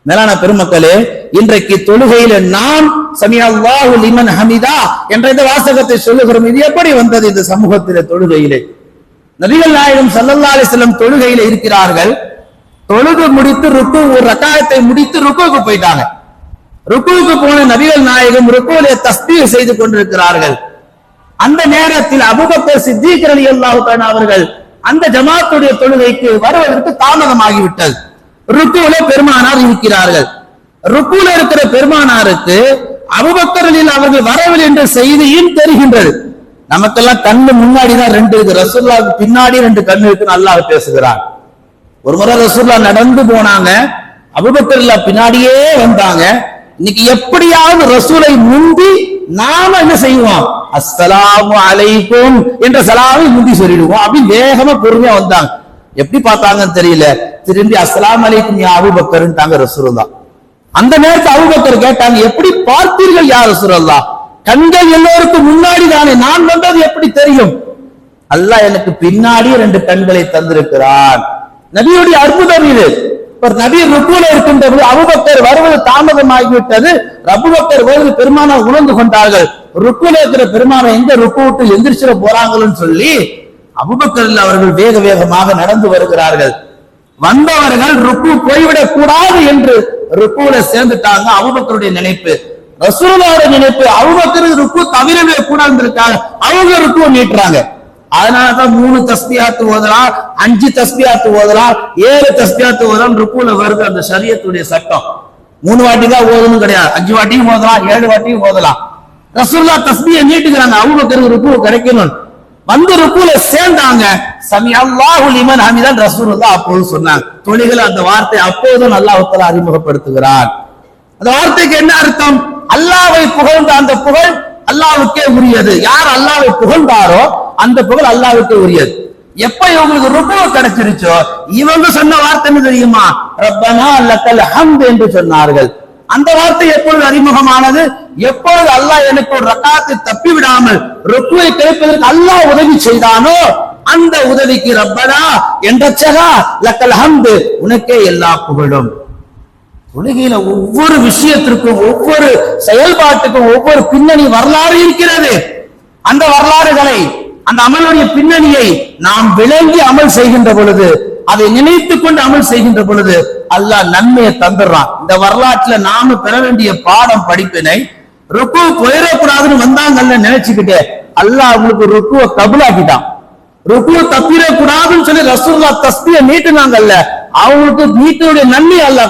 மேலான பெருமக்களே, இன்றைக்கு தொழுகையில நாம் சமிஅல்லாஹு லிமன் ஹமிதா என்ற இந்த வாசகத்தை சொல்லுகிறோம். இது எப்படி வந்தது இந்த சமூகத்திலே? தொழுகையிலே நபிகள் நாயகம் ஸல்லல்லாஹு அலைஹி வஸல்லம் தொழுகையில இருக்கிறார்கள். தொழுது முடித்து ருக்கு ஒரு ரக்காயத்தை முடித்து ருக்குவுக்கு போயிட்டாங்க. ருக்குவுக்கு போன நபிகள் நாயகம் ருக்குவிலே தஸ்பீஹ் செய்து கொண்டிருக்கிறார்கள். அந்த நேரத்தில் அபூபக்கர் சித்தீக் ரலியல்லாஹு தஆலா அவர்கள் அந்த ஜமாத்துடைய தொழுகைக்கு வருவதற்கு தாமதமாகிவிட்டது. ருக்குவில பெருமானார் இருக்கிறார்கள். ருக்குல இருக்கிற பெருமானாருக்கு அபூபக்கர் ரலியல்லாஹு அவர்கள் வரவில்லை என்ற செய்தியும் தெரிகின்றது. நமக்கெல்லாம் கண்ணு முன்னாடிதான் ரெண்டு இருக்கு, ரசூலுல்லாஹ்வுக்கு பின்னாடி ரெண்டு கண்ணு இருக்குன்னு அல்லாஹ் பேசுகிறான். ஒரு முறை ரசூலுல்லாஹ் நடந்து போனாங்க, அபூபக்கர் ரலியல்லாஹு பின்னாடியே வந்தாங்க. இன்னைக்கு எப்படியாவது ரசூலை முந்தி நாம என்ன செய்வோம்? அஸ்ஸலாமு அலைக்கும் என்ற சலாமை முந்தி சொல்லிடுவோம். அப்படி வேகமா பொறுமையா வந்தாங்க. எப்படி பார்த்தாங்கன்னு தெரியல, திரும்பி அஸ்ஸலாமு அலைக்கும் யா அபூபக்கர்ன்னு தாங்க ரசூலுல்லாஹ். அந்த நேரத்தில் அபூபக்கர் கேட்டாங்க, எப்படி பார்த்தீர்கள் யா ரசூலுல்லாஹ்? கண்கள் எல்லோருக்கும் முன்னாடி தானே, நான் வந்தது எப்படி தெரியும்? அல்லாஹ் எனக்கு பின்னாடி ரெண்டு கண்களை தந்திருக்கிறான். நபியுடைய அற்புதம் இது. நபி ருக்குல இருக்கின்ற போது அபூபக்கர் வருவது தாமதமாகிவிட்டது. அபூபக்கர் வருவது பெருமானார் உணர்ந்து கொண்டார்கள். ருக்குல இருக்கிற பெருமானார் எங்க ருக்கு விட்டு எந்திரிச்சிட போறாங்கன்னு சொல்லி அபூபக்கர் அவர்கள் வேக வேகமாக நடந்து வருகிறார்கள். வந்தவர்கள் ருக்கு போய்விடக் கூடாது என்று ருக்குல சேர்ந்துட்டாங்க. அபூபக்கருடைய நினைப்பு, ரசூலுல்லாஹ்வுடைய நினைப்பு, அபூபக்கர் ருக்கு தவிரவே கூடாது இருக்காங்க. அவங்க ருக்கு நீட்டுறாங்க. அதனாலதான் 3 தஸ்பீஹாத் ஓதலாம், 5 தஸ்பீஹாத் ஓதலாம், 7 தஸ்பீஹாத் ஓதலாம். ருக்குல வருது அந்த ஷரியத்துடைய சட்டம். 3 வாட்டி தான் ஓதணும் கிடையாது, 5 வாட்டியும் ஓதலாம், 7 வாட்டியும் ஓதலாம். ரசூலுல்லாஹ் தஸ்பீஹை நீட்டுகிறாங்க, அபூபக்கருக்கு ருக்கு கிடைக்கணும். வந்து ருக்குல சேர்ந்தாங்க. சமிஅல்லாஹு லிமன் ஹமிதா ரசூலுல்லாஹ் அப்போது சொன்னாங்க. தொழுகையில அந்த வார்த்தை அப்போதும் அல்லாஹ் தஆலா அறிமுகப்படுத்துகிறார். அந்த வார்த்தைக்கு என்ன அர்த்தம்? அல்லாஹ்வை புகழ்ந்த அந்த புகழ் அல்லாஹ்வுக்கே உரியது. யார் அல்லாஹ்வை புகழ்ந்தாரோ அந்த புகழ் அல்லாஹ்வுக்கே உரியது. எப்ப இவங்களுக்கு ருக்கு கிடைச்சிருச்சோ இவங்க சொன்ன வார்த்தை என்ன தெரியுமா? ரப்பனா லக்கல் ஹம்து என்று சொன்னார்கள். அந்த வார்த்தை எப்பொழுது அறிமுகமானது? எப்பொழுது அல்லாஹ் எனக்கு ஒரு ரக்காத்தை தப்பி விடாமல் ருக்குவை கிடைப்பதற்கு அல்லாஹ் உதவி செய்தானோ அந்த உதவிக்கு ரப்பனா என்றச்சகா லக்கல் ஹம்து, உனக்கே எல்லா புகழும். தொழுகையில ஒவ்வொரு விஷயத்திற்கும், ஒவ்வொரு செயல்பாட்டுக்கும் ஒவ்வொரு பின்னணி வரலாறு இருக்கிறது. அந்த வரலாறுகளை, அந்த அமலுடைய பின்னணியை நாம் விளங்கி அமல் செய்கின்ற பொழுது, அதை நினைத்துக் கொண்டு அமல் செய்கின்ற பொழுது அல்லாஹ் நன்மையை தந்துடுறான். இந்த வரலாற்றுல நாம பெற வேண்டிய பாடம் படிப்பினை ருக்கு போயிடக்கூடாதுன்னு வந்தாங்கல்ல நினைச்சுக்கிட்டு அல்லாஹ் அவங்களுக்கு ருக்குவை கபூலாக்கிட்டான். ருக்குவை தப்பிடக்கூடாதுன்னு சொல்லி ரசூலுல்லாஹ் தஸ்பீஹை நீட்டுனாங்கல்ல, அவங்களுக்கு நீட்டுடைய நன்மை அல்லாஹ்